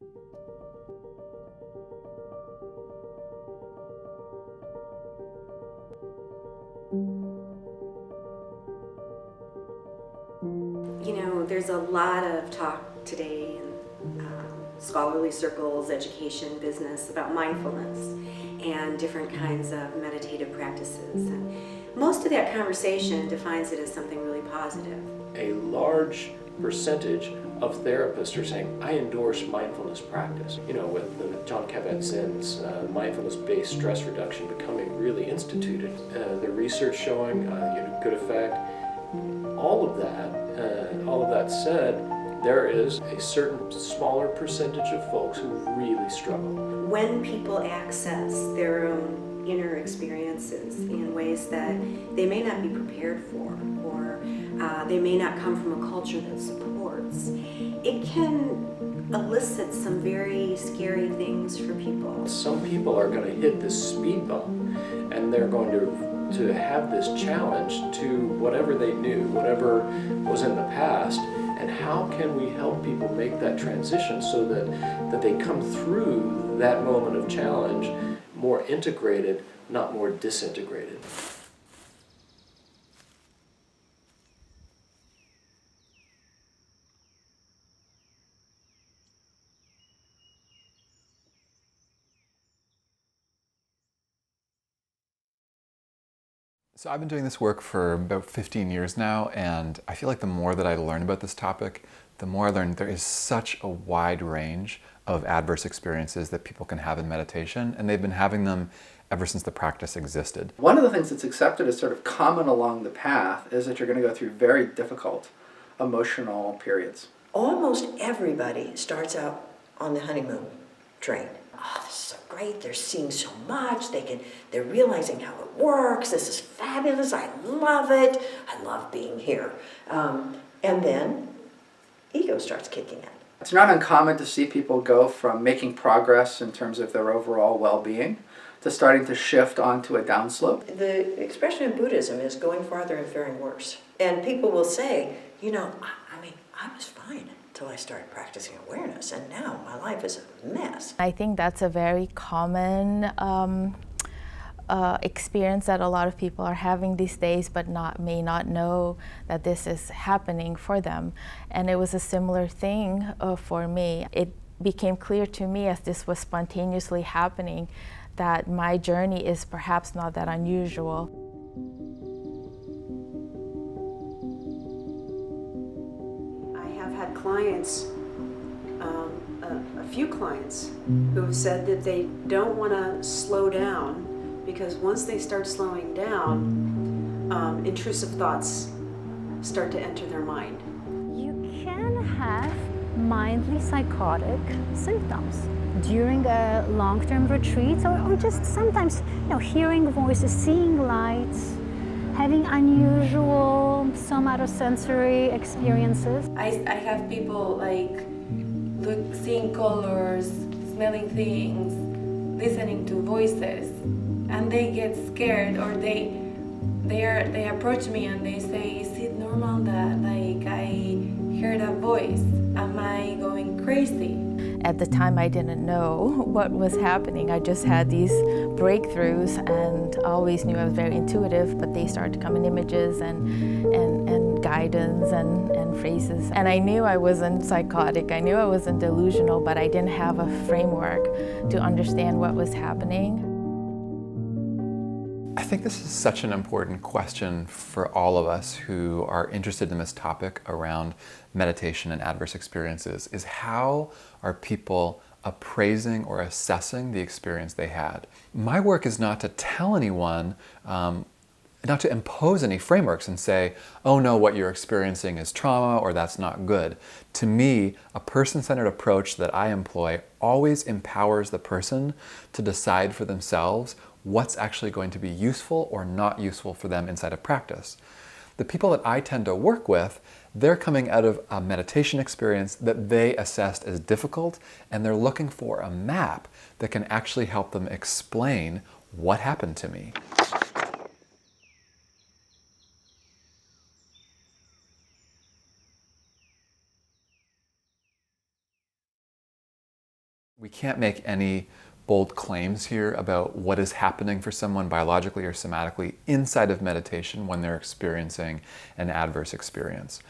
You know, there's a lot of talk today in scholarly circles, education, business, about mindfulness and different kinds of meditative practices. And most of that conversation defines it as something really positive. A large percentage of therapists are saying, I endorse mindfulness practice. You know, with John Kabat-Zinn's mindfulness-based stress reduction becoming really instituted, the research showing good effect. All of that said, there is a certain smaller percentage of folks who really struggle. When people access their own inner experiences in ways that they may not be prepared for, or they may not come from a culture that supports, it can elicit some very scary things for people. Some people are going to hit this speed bump, and they're going to have this challenge to whatever they knew, whatever was in the past, and how can we help people make that transition so that they come through that moment of challenge more integrated, not more disintegrated. So I've been doing this work for about 15 years now, and I feel like the more that I learn about this topic, the more I learn there is such a wide range of adverse experiences that people can have in meditation, and they've been having them ever since the practice existed. One of the things that's accepted as sort of common along the path is that you're going to go through very difficult emotional periods. Almost everybody starts out on the honeymoon train. Oh, this is so great, they're seeing so much, they're realizing how it works, this is fabulous, I love it, I love being here. And then ego starts kicking in. It's not uncommon to see people go from making progress in terms of their overall well-being to starting to shift onto a downslope. The expression in Buddhism is going farther and faring worse. And people will say, you know, I was fine until I started practicing awareness, and now my life is a mess. I think that's a very common experience that a lot of people are having these days, but may not know that this is happening for them. And it was a similar thing for me. It became clear to me as this was spontaneously happening that my journey is perhaps not that unusual. I have had clients, a few clients, who have said that they don't want to slow down because once they start slowing down, intrusive thoughts start to enter their mind. You can have mildly psychotic symptoms during a long-term retreat, or just sometimes, hearing voices, seeing lights, having unusual somatosensory experiences. I have people seeing colors, smelling things, listening to voices, and they get scared, or they approach me and they say, is it normal that I heard a voice? Am I going crazy? At the time I didn't know what was happening. I just had these breakthroughs and always knew I was very intuitive, but they started to come in images and guidance and phrases. And I knew I wasn't psychotic, I knew I wasn't delusional, but I didn't have a framework to understand what was happening. I think this is such an important question for all of us who are interested in this topic around meditation and adverse experiences, is how are people appraising or assessing the experience they had? My work is not to tell anyone, not to impose any frameworks and say, oh no, what you're experiencing is trauma or that's not good. To me, a person-centered approach that I employ always empowers the person to decide for themselves what's actually going to be useful or not useful for them inside of practice. The people that I tend to work with, they're coming out of a meditation experience that they assessed as difficult, and they're looking for a map that can actually help them explain what happened to me. We can't make any bold claims here about what is happening for someone biologically or somatically inside of meditation when they're experiencing an adverse experience.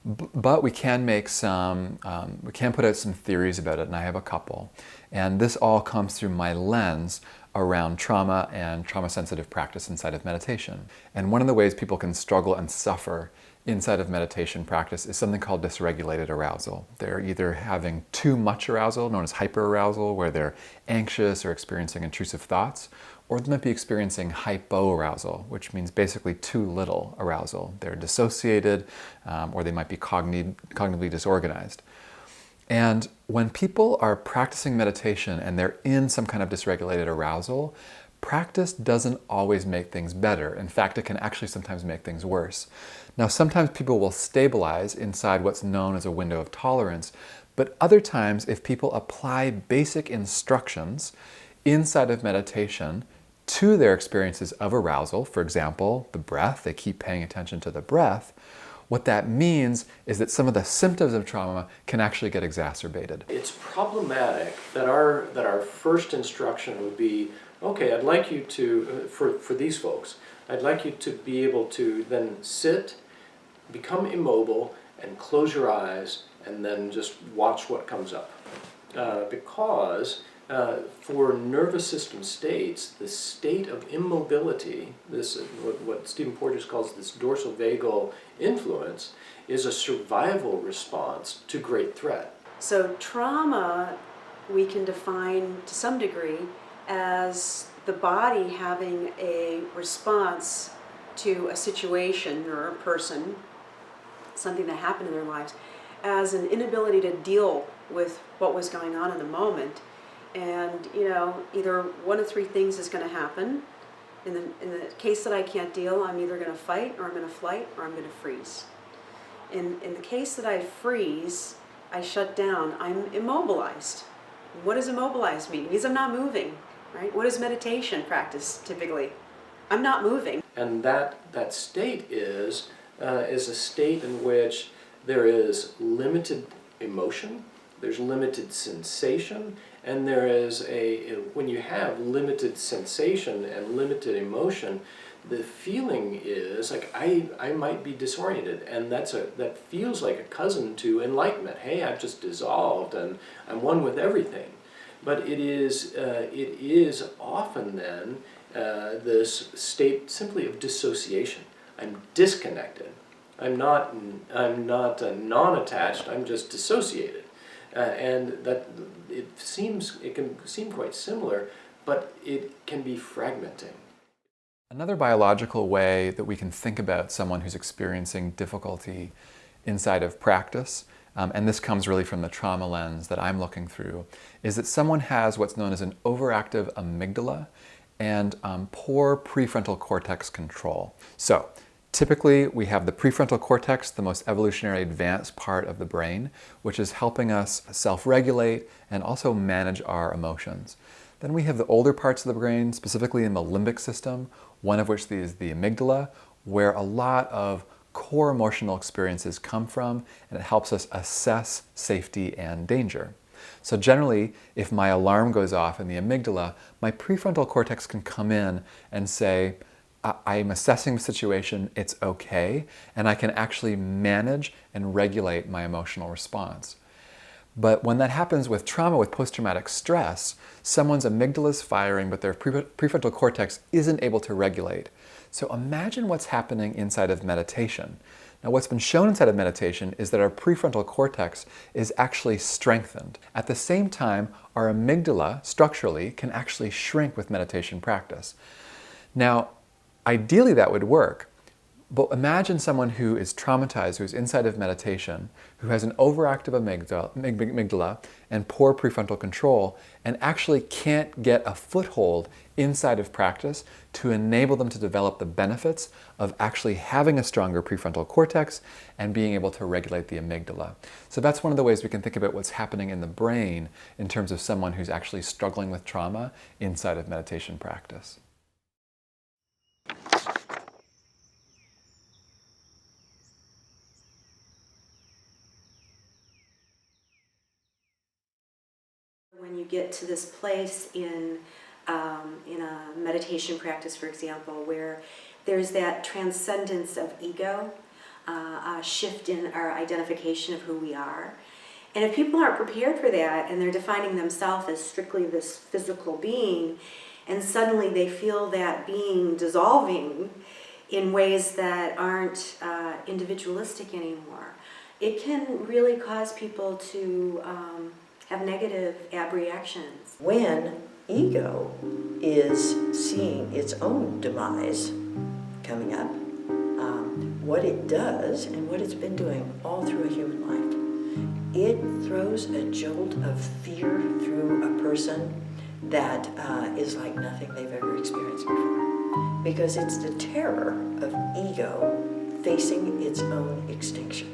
But we can make we can put out some theories about it, and I have a couple. And this all comes through my lens around trauma and trauma-sensitive practice inside of meditation. And one of the ways people can struggle and suffer inside of meditation practice is something called dysregulated arousal. They're either having too much arousal, known as hyperarousal, where they're anxious or experiencing intrusive thoughts, or they might be experiencing hypoarousal, which means basically too little arousal. They're dissociated, or they might be cognitively disorganized. And when people are practicing meditation and they're in some kind of dysregulated arousal, practice doesn't always make things better. In fact, it can actually sometimes make things worse. Now, sometimes people will stabilize inside what's known as a window of tolerance, but other times, if people apply basic instructions inside of meditation to their experiences of arousal, for example, the breath, they keep paying attention to the breath, what that means is that some of the symptoms of trauma can actually get exacerbated. It's problematic that our first instruction would be, okay, I'd like you to, for these folks, I'd like you to be able to then sit, become immobile, and close your eyes, and then just watch what comes up. Because for nervous system states, the state of immobility, this what Stephen Porges calls this dorsal vagal influence, is a survival response to great threat. So trauma we can define to some degree as the body having a response to a situation or a person, something that happened in their lives, as an inability to deal with what was going on in the moment. And, either one of three things is going to happen. In the case that I can't deal, I'm either going to fight, or I'm going to flight, or I'm going to freeze. In the case that I freeze, I shut down, I'm immobilized. What does immobilized mean? It means I'm not moving, right? What is meditation practice typically? I'm not moving. And that state is a state in which there is limited emotion, there's limited sensation, and there is when you have limited sensation and limited emotion, the feeling is like I might be disoriented, and that feels like a cousin to enlightenment. Hey, I've just dissolved and I'm one with everything. But it is often then this state simply of dissociation. I'm disconnected. I'm not non-attached. I'm just dissociated. And that it can seem quite similar, but it can be fragmenting. Another biological way that we can think about someone who's experiencing difficulty inside of practice, and this comes really from the trauma lens that I'm looking through, is that someone has what's known as an overactive amygdala and poor prefrontal cortex control. So, typically, we have the prefrontal cortex, the most evolutionary advanced part of the brain, which is helping us self-regulate and also manage our emotions. Then we have the older parts of the brain, specifically in the limbic system, one of which is the amygdala, where a lot of core emotional experiences come from, and it helps us assess safety and danger. So generally, if my alarm goes off in the amygdala, my prefrontal cortex can come in and say, I'm assessing the situation, it's okay, and I can actually manage and regulate my emotional response. But when that happens with trauma, with post-traumatic stress, someone's amygdala is firing, but their prefrontal cortex isn't able to regulate. So imagine what's happening inside of meditation. Now, what's been shown inside of meditation is that our prefrontal cortex is actually strengthened. At the same time, our amygdala, structurally, can actually shrink with meditation practice. Now, ideally that would work, but imagine someone who is traumatized, who's inside of meditation, who has an overactive amygdala and poor prefrontal control, and actually can't get a foothold inside of practice to enable them to develop the benefits of actually having a stronger prefrontal cortex and being able to regulate the amygdala. So that's one of the ways we can think about what's happening in the brain in terms of someone who's actually struggling with trauma inside of meditation practice. When you you get to this place in a meditation practice, for example, where there's that transcendence of ego, a shift in our identification of who we are. And if people aren't prepared for that, and they're defining themselves as strictly this physical being, and suddenly they feel that being dissolving in ways that aren't individualistic anymore, it can really cause people to have negative abreactions. When ego is seeing its own demise coming up, what it does and what it's been doing all through a human life, it throws a jolt of fear through a person that is like nothing they've ever experienced before. Because it's the terror of ego facing its own extinction.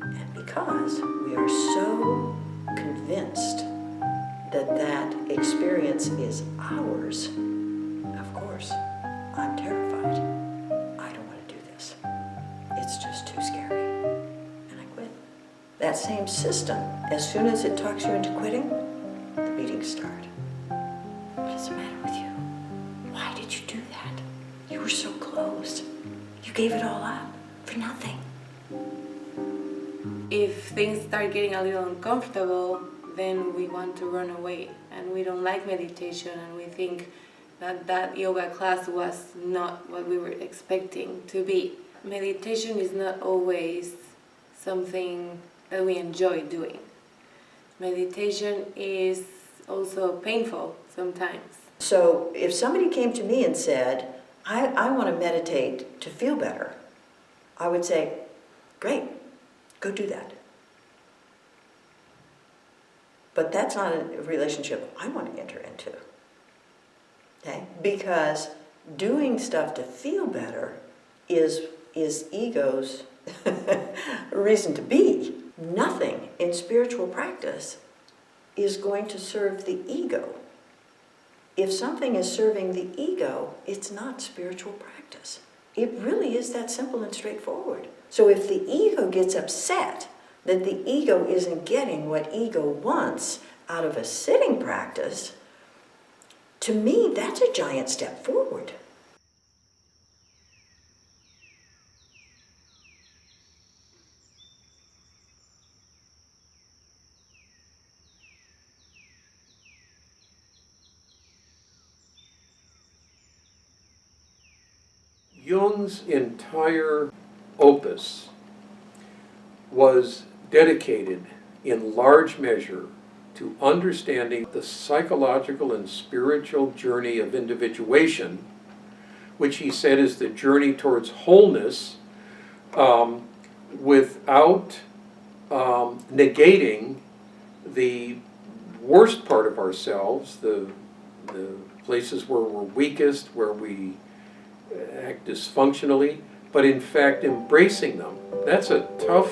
And because we are so convinced that that experience is ours, of course, I'm terrified. I don't want to do this. It's just too scary. And I quit. That same system, as soon as it talks you into quitting, the beatings start. What's the matter with you? Why did you do that? You were so close. You gave it all up for nothing. If things start getting a little uncomfortable, then we want to run away, and we don't like meditation, and we think that yoga class was not what we were expecting to be. Meditation is not always something that we enjoy doing. Meditation is also painful sometimes. So if somebody came to me and said, I want to meditate to feel better, I would say, great, go do that. But that's not a relationship I want to enter into. Okay? Because doing stuff to feel better is ego's reason to be. Nothing in spiritual practice is going to serve the ego. If something is serving the ego, it's not spiritual practice. It really is that simple and straightforward. So if the ego gets upset that the ego isn't getting what ego wants out of a sitting practice, to me, that's a giant step forward. Jung's entire opus was dedicated in large measure to understanding the psychological and spiritual journey of individuation, which he said is the journey towards wholeness, without negating the worst part of ourselves, the places where we're weakest, where we act dysfunctionally, but in fact embracing them. That's a tough...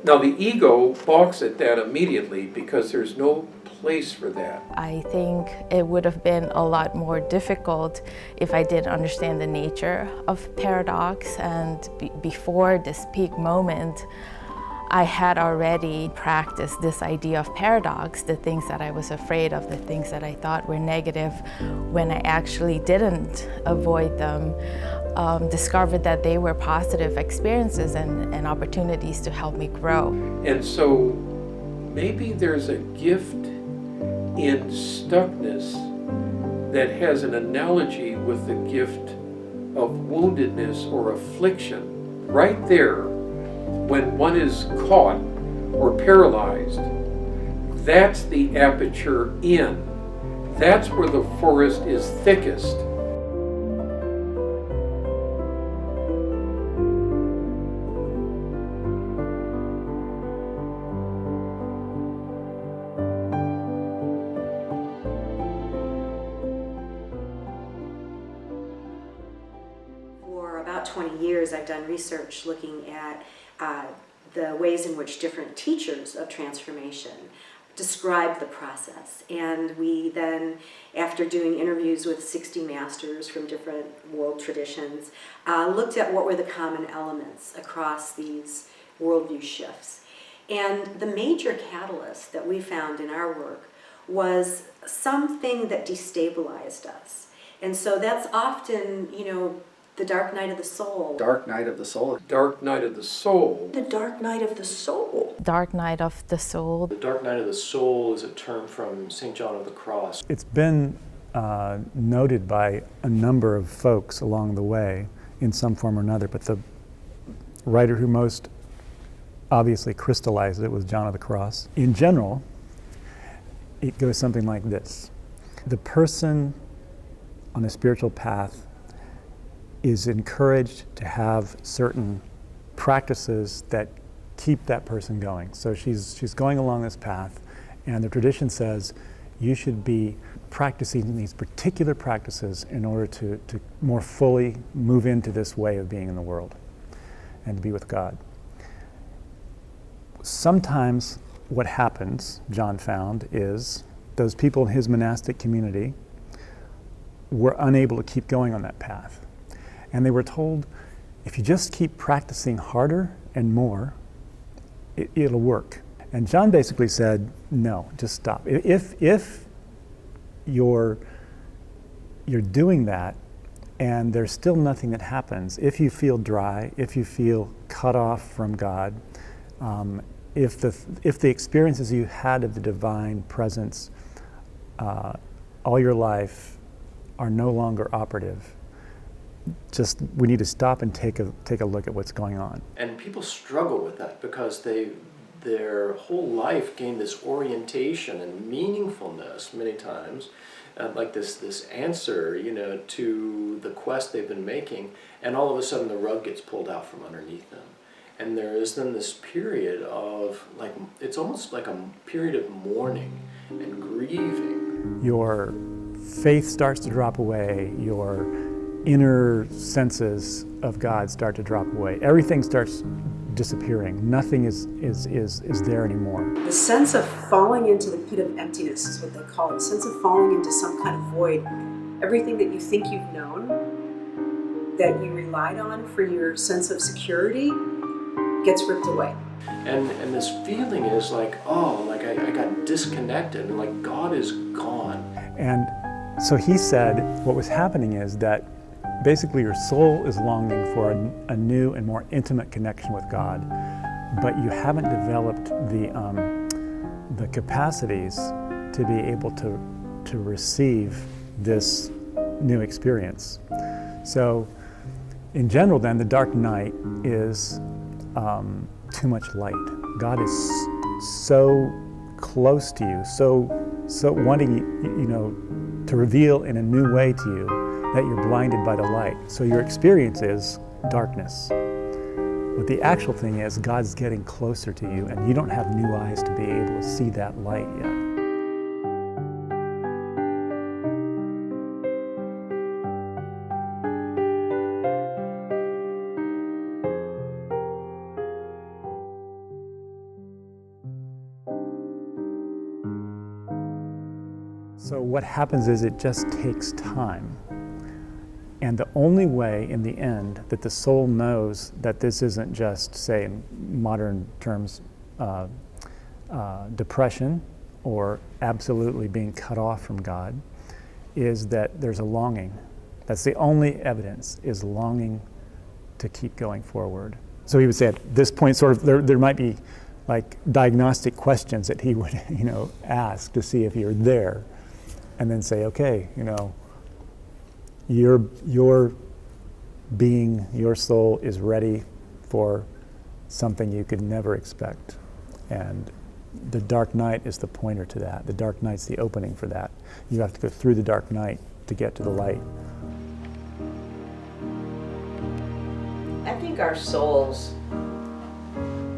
Now the ego balks at that immediately because there's no place for that. I think it would have been a lot more difficult if I didn't understand the nature of paradox, and before this peak moment, I had already practiced this idea of paradox, the things that I was afraid of, the things that I thought were negative, when I actually didn't avoid them, discovered that they were positive experiences and opportunities to help me grow. And so maybe there's a gift in stuckness that has an analogy with the gift of woundedness or affliction. Right there, when one is caught or paralyzed, that's the aperture in. That's where the forest is thickest. For about 20 years, I've done research looking at the ways in which different teachers of transformation describe the process. And we then, after doing interviews with 60 masters from different world traditions, looked at what were the common elements across these worldview shifts. And the major catalyst that we found in our work was something that destabilized us. And so that's often, the dark night of the soul. Dark night of the soul. Dark night of the soul. The dark night of the soul. Dark night of the soul. The dark night of the soul is a term from St. John of the Cross. It's been noted by a number of folks along the way in some form or another, but the writer who most obviously crystallized it was John of the Cross. In general, it goes something like this. The person on a spiritual path is encouraged to have certain practices that keep that person going. So she's going along this path, and the tradition says you should be practicing these particular practices in order to more fully move into this way of being in the world and to be with God. Sometimes what happens, John found, is those people in his monastic community were unable to keep going on that path. And they were told, if you just keep practicing harder and more, it'll work. And John basically said, no, just stop. If you're doing that and there's still nothing that happens, if you feel dry, if you feel cut off from God, if the experiences you had of the divine presence all your life are no longer operative, we need to stop and take a look at what's going on. And people struggle with that because their whole life gained this orientation and meaningfulness many times, like this answer, to the quest they've been making, and all of a sudden the rug gets pulled out from underneath them. And there is then this period of, it's almost like a period of mourning and grieving. Your faith starts to drop away, your inner senses of God start to drop away. Everything starts disappearing. Nothing is there anymore. The sense of falling into the pit of emptiness is what they call it. The sense of falling into some kind of void. Everything that you think you've known, that you relied on for your sense of security, gets ripped away. And this feeling is I got disconnected, and God is gone. And so he said what was happening is that basically your soul is longing for a new and more intimate connection with God, but you haven't developed the capacities to be able to receive this new experience. So in general then, the dark night is too much light. God is so close to you, so wanting to reveal in a new way to you that you're blinded by the light. So your experience is darkness. But the actual thing is God's getting closer to you, and you don't have new eyes to be able to see that light yet. So what happens is it just takes time. And the only way in the end that the soul knows that this isn't just, say in modern terms, depression or absolutely being cut off from God, is that there's a longing. That's the only evidence, is longing to keep going forward. So he would say at this point, sort of, there might be like diagnostic questions that he would, ask to see if you're there. And then say, okay, your being, your soul is ready for something you could never expect. And the dark night is the pointer to that. The dark night's the opening for that. You have to go through the dark night to get to the light. I think our souls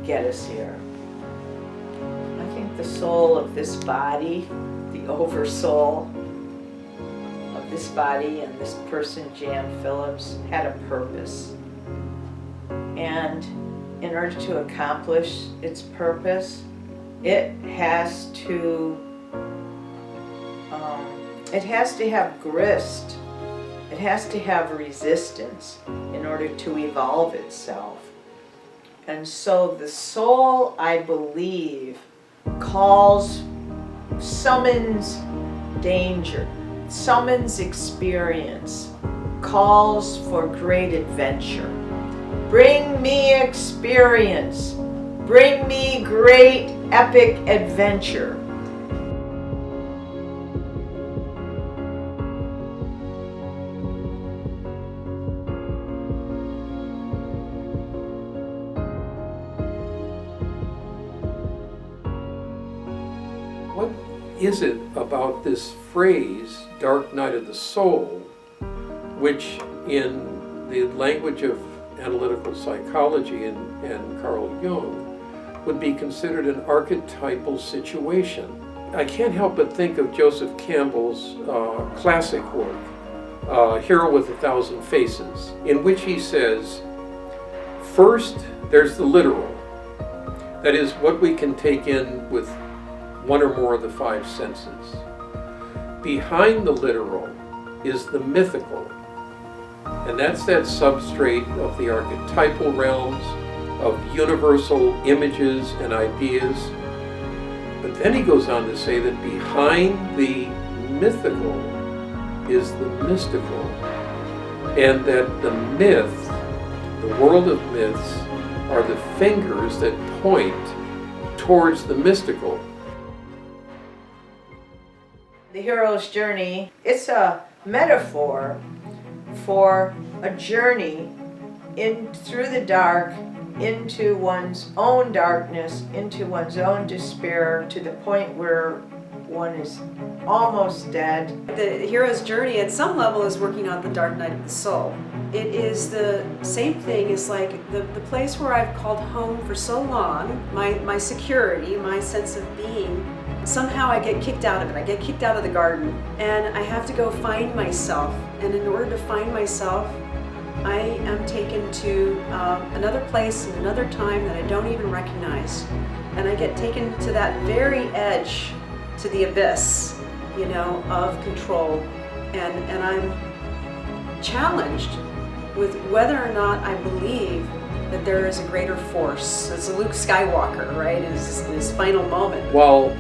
get us here. I think the soul of this body, the oversoul of this body and this person, Jan Phillips, had a purpose. And in order to accomplish its purpose, it has to have grist. It has to have resistance in order to evolve itself. And so the soul, I believe, calls summons danger, summons experience, calls for great adventure. Bring me experience. Bring me great epic adventure. What is it about this phrase, dark night of the soul, which in the language of analytical psychology and Carl Jung would be considered an archetypal situation? I can't help but think of Joseph Campbell's classic work, Hero with a Thousand Faces, in which he says, first there's the literal, that is what we can take in with one or more of the five senses. Behind the literal is the mythical, and that's that substrate of the archetypal realms, of universal images and ideas. But then he goes on to say that behind the mythical is the mystical, and that the myth, the world of myths, are the fingers that point towards the mystical. The hero's journey, it's a metaphor for a journey in through the dark, into one's own darkness, into one's own despair, to the point where one is almost dead. The hero's journey at some level is working on the dark night of the soul. It is the same thing as like the place where I've called home for so long, my security, my sense of being. Somehow I get kicked out of it. I get kicked out of the garden and I have to go find myself. And in order to find myself, I am taken to another place and another time that I don't even recognize. And I get taken to that very edge, to the abyss, you know, of control. And I'm challenged with whether or not I believe that there is a greater force. It's Luke Skywalker, right, in his final moment. While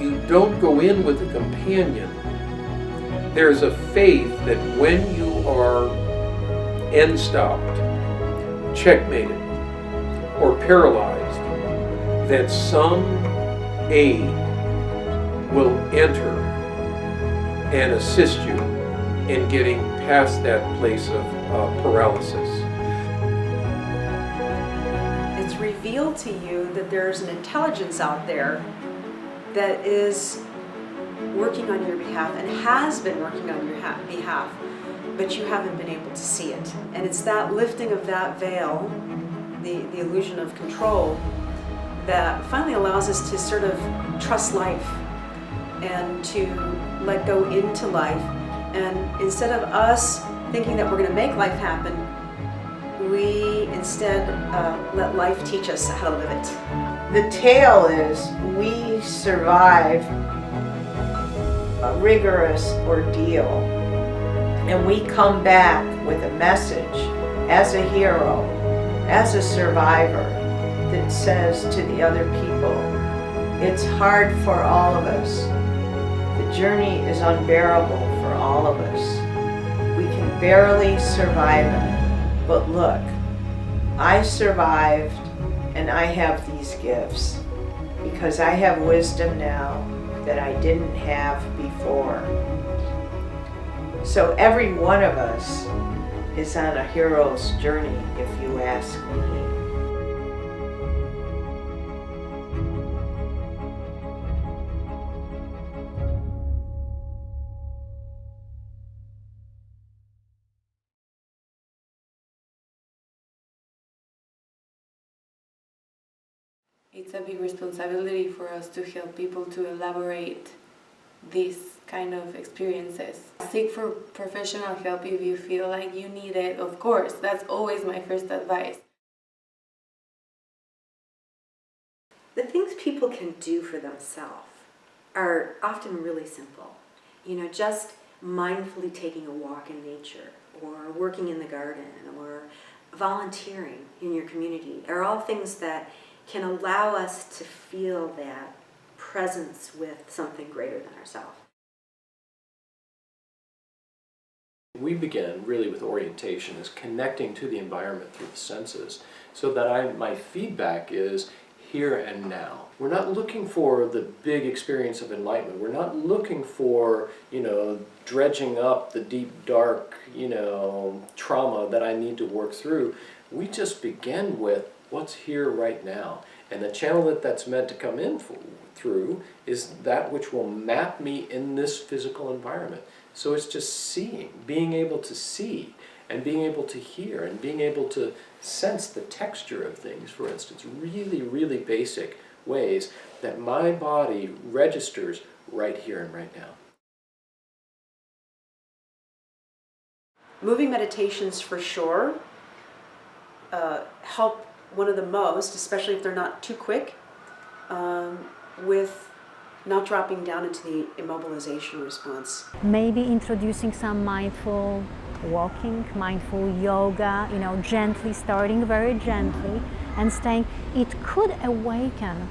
you don't go in with a companion, there's a faith that when you are end-stopped, checkmated, or paralyzed, that some aid will enter and assist you in getting past that place of paralysis. It's revealed to you that there's an intelligence out there that is working on your behalf and has been working on your behalf, but you haven't been able to see it. And it's that lifting of that veil, the illusion of control, that finally allows us to sort of trust life and to let go into life. And instead of us thinking that we're going to make life happen, we instead let life teach us how to live it. The tale is we survive a rigorous ordeal and we come back with a message as a hero, as a survivor, that says to the other people, it's hard for all of us. The journey is unbearable for all of us. We can barely survive it, but look, I survived and I have these gifts because I have wisdom now that I didn't have before. So every one of us is on a hero's journey, if you ask me. It's a big responsibility for us to help people to elaborate these kind of experiences. Seek for professional help if you feel like you need it, of course. That's always my first advice. The things people can do for themselves are often really simple. You know, just mindfully taking a walk in nature, or working in the garden, or volunteering in your community are all things that can allow us to feel that presence with something greater than ourselves. We begin really with orientation, is connecting to the environment through the senses, so that my feedback is here and now. We're not looking for the big experience of enlightenment. We're not looking for, dredging up the deep, dark, trauma that I need to work through. We just begin with what's here right now. And the channel that's meant to come in through is that which will map me in this physical environment. So it's just seeing, being able to see, and being able to hear, and being able to sense the texture of things, for instance, really, really basic ways that my body registers right here and right now. Moving meditations for sure help one of the most, especially if they're not too quick, with not dropping down into the immobilization response. Maybe introducing some mindful walking, mindful yoga, gently, starting very gently and staying. It could awaken,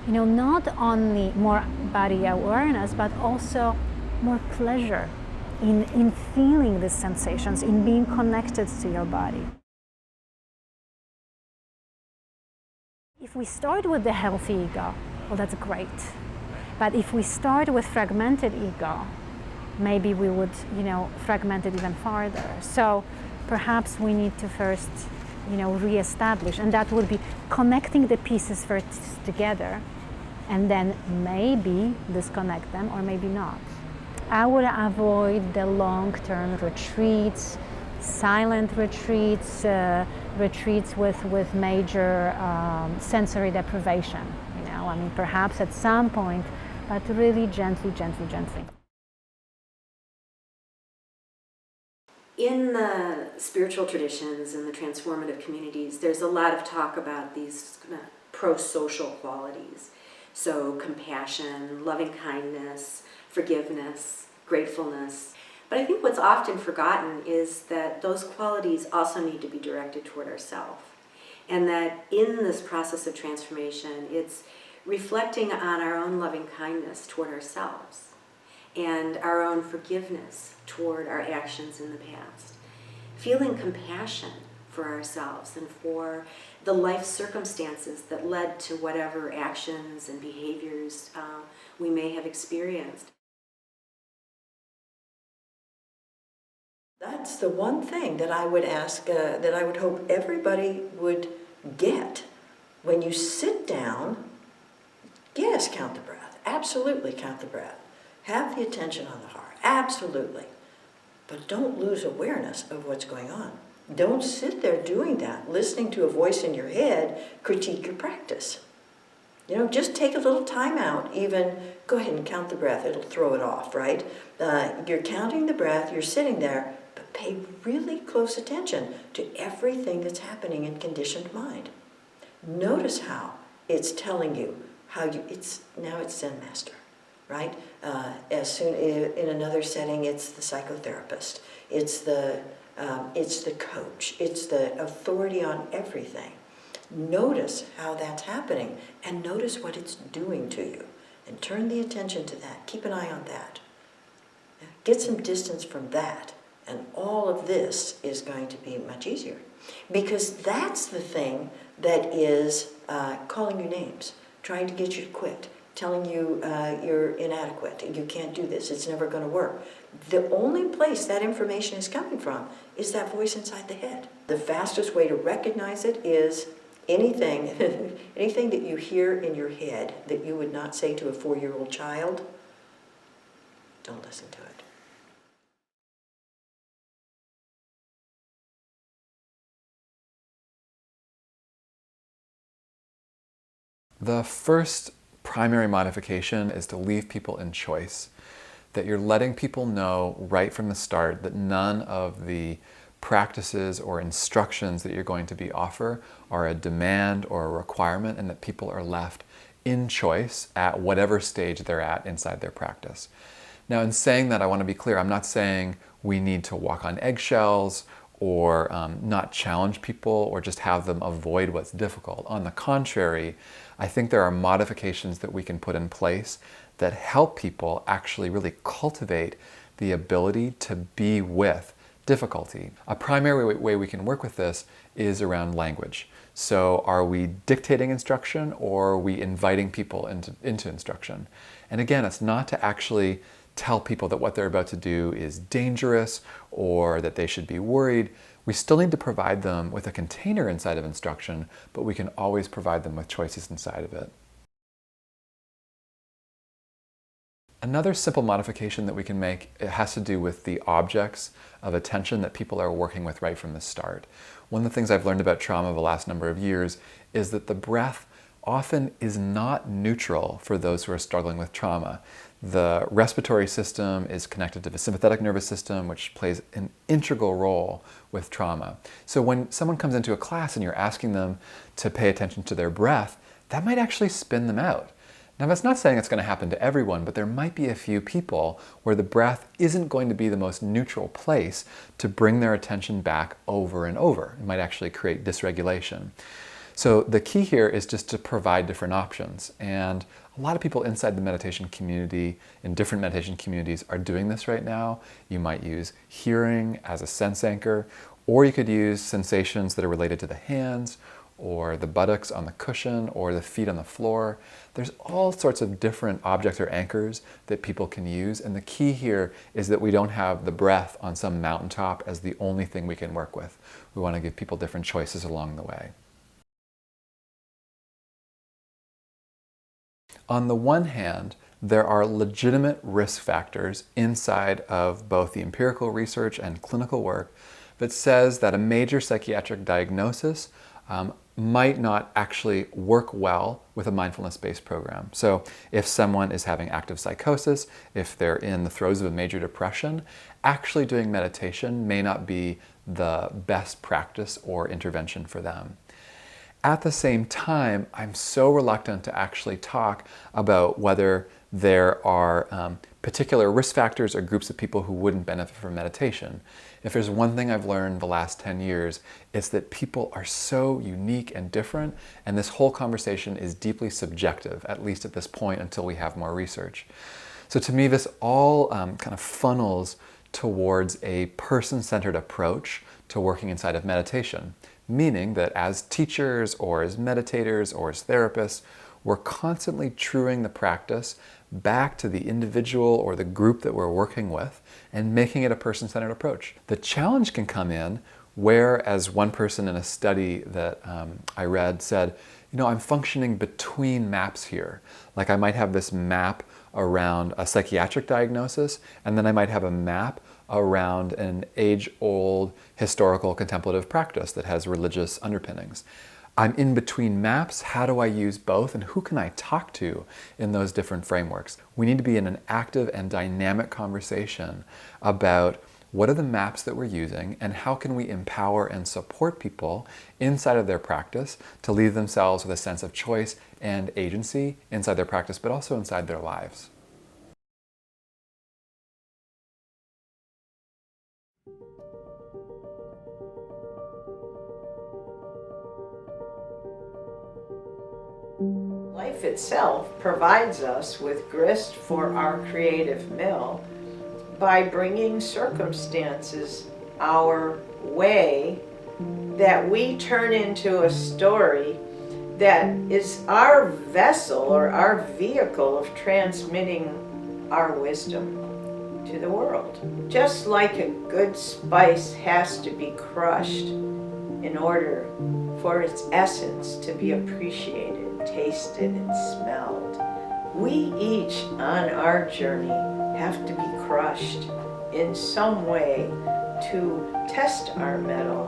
not only more body awareness, but also more pleasure in feeling the sensations, in being connected to your body. If we start with the healthy ego, well, that's great. But if we start with fragmented ego, maybe we would, fragment it even farther. So perhaps we need to first, reestablish, and that would be connecting the pieces first together, and then maybe disconnect them, or maybe not. I would avoid the long-term retreats, silent retreats, retreats with major sensory deprivation. Perhaps at some point, but really gently, gently, gently. In the spiritual traditions and the transformative communities, there's a lot of talk about these pro-social qualities. So compassion, loving kindness, forgiveness, gratefulness. But I think what's often forgotten is that those qualities also need to be directed toward ourselves. And that in this process of transformation, it's reflecting on our own loving kindness toward ourselves and our own forgiveness toward our actions in the past. Feeling compassion for ourselves and for the life circumstances that led to whatever actions and behaviors we may have experienced. That's the one thing that I would ask, that I would hope everybody would get. When you sit down, yes, count the breath. Absolutely count the breath. Have the attention on the heart. Absolutely. But don't lose awareness of what's going on. Don't sit there doing that, listening to a voice in your head critique your practice. Just take a little time out, even go ahead and count the breath. It'll throw it off, right? You're counting the breath, you're sitting there, but pay really close attention to everything that's happening in conditioned mind. Notice how it's telling you now it's Zen master, right? As soon in another setting, it's the psychotherapist, it's the coach, it's the authority on everything. Notice how that's happening, and notice what it's doing to you, and turn the attention to that. Keep an eye on that. Get some distance from that, and all of this is going to be much easier, because that's the thing that is calling you names, trying to get you to quit, telling you you're inadequate, you can't do this, it's never going to work. The only place that information is coming from is that voice inside the head. The fastest way to recognize it is anything that you hear in your head that you would not say to a 4-year-old child, don't listen to it. The first primary modification is to leave people in choice, that you're letting people know right from the start that none of the practices or instructions that you're going to be offer are a demand or a requirement, and that people are left in choice at whatever stage they're at inside their practice. Now, in saying that, I want to be clear, I'm not saying we need to walk on eggshells or not challenge people or just have them avoid what's difficult. On the contrary, I think there are modifications that we can put in place that help people actually really cultivate the ability to be with difficulty. A primary way we can work with this is around language. So are we dictating instruction, or are we inviting people into instruction? And again, it's not to actually tell people that what they're about to do is dangerous or that they should be worried. We still need to provide them with a container inside of instruction, but we can always provide them with choices inside of it. Another simple modification that we can make, it has to do with the objects of attention that people are working with right from the start. One of the things I've learned about trauma the last number of years is that the breath often is not neutral for those who are struggling with trauma. The respiratory system is connected to the sympathetic nervous system, which plays an integral role with trauma. So when someone comes into a class and you're asking them to pay attention to their breath, that might actually spin them out. Now, that's not saying it's going to happen to everyone, but there might be a few people where the breath isn't going to be the most neutral place to bring their attention back over and over. It might actually create dysregulation. So the key here is just to provide different options. And a lot of people inside the meditation community, in different meditation communities, are doing this right now. You might use hearing as a sense anchor, or you could use sensations that are related to the hands, or the buttocks on the cushion, or the feet on the floor. There's all sorts of different objects or anchors that people can use, and the key here is that we don't have the breath on some mountaintop as the only thing we can work with. We want to give people different choices along the way. On the one hand, there are legitimate risk factors inside of both the empirical research and clinical work that says that a major psychiatric diagnosis might not actually work well with a mindfulness-based program. So if someone is having active psychosis, if they're in the throes of a major depression, actually doing meditation may not be the best practice or intervention for them. At the same time, I'm so reluctant to actually talk about whether there are particular risk factors or groups of people who wouldn't benefit from meditation. If there's one thing I've learned the last 10 years, it's that people are so unique and different, and this whole conversation is deeply subjective, at least at this point until we have more research. So to me, this all kind of funnels towards a person-centered approach to working inside of meditation, meaning that as teachers or as meditators or as therapists, we're constantly truing the practice back to the individual or the group that we're working with and making it a person-centered approach. The challenge can come in where, as one person in a study that I read said, you know, I'm functioning between maps here. Like I might have this map around a psychiatric diagnosis, and then I might have a map around an age-old historical contemplative practice that has religious underpinnings. I'm in between maps. How do I use both, and who can I talk to in those different frameworks? We need to be in an active and dynamic conversation about what are the maps that we're using and how can we empower and support people inside of their practice to leave themselves with a sense of choice and agency inside their practice, but also inside their lives. Life itself provides us with grist for our creative mill by bringing circumstances our way that we turn into a story that is our vessel or our vehicle of transmitting our wisdom to the world. Just like a good spice has to be crushed in order for its essence to be appreciated, tasted, and smelled, we each on our journey have to be crushed in some way to test our mettle,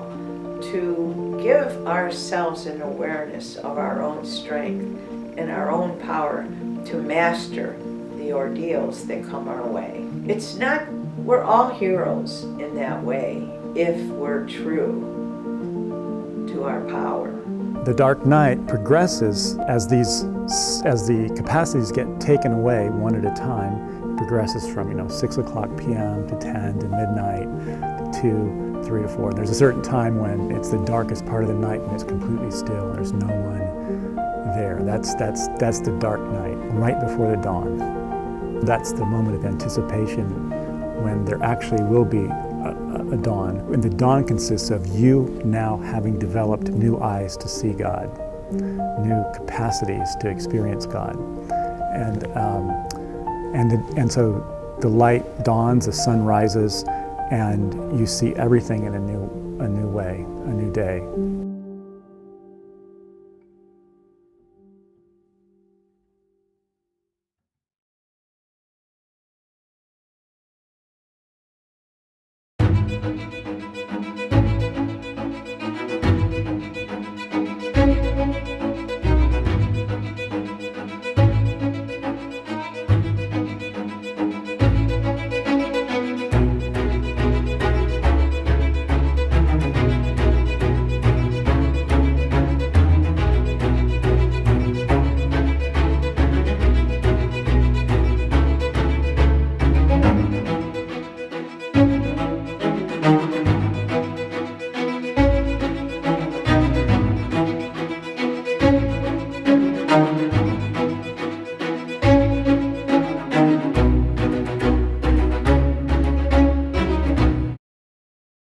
to give ourselves an awareness of our own strength and our own power to master the ordeals that come our way. It's not, we're all heroes in that way if we're true to our power. The dark night progresses as the capacities get taken away one at a time. It progresses from 6 o'clock p.m. to 10 to midnight to 3 to 4. There's a certain time when it's the darkest part of the night and it's completely still and there's no one there. That's the dark night, right before the dawn. That's the moment of anticipation when there actually will be a dawn. And the dawn consists of you now having developed new eyes to see God, new capacities to experience God. And so the light dawns, the sun rises, and you see everything in a new way, a new day.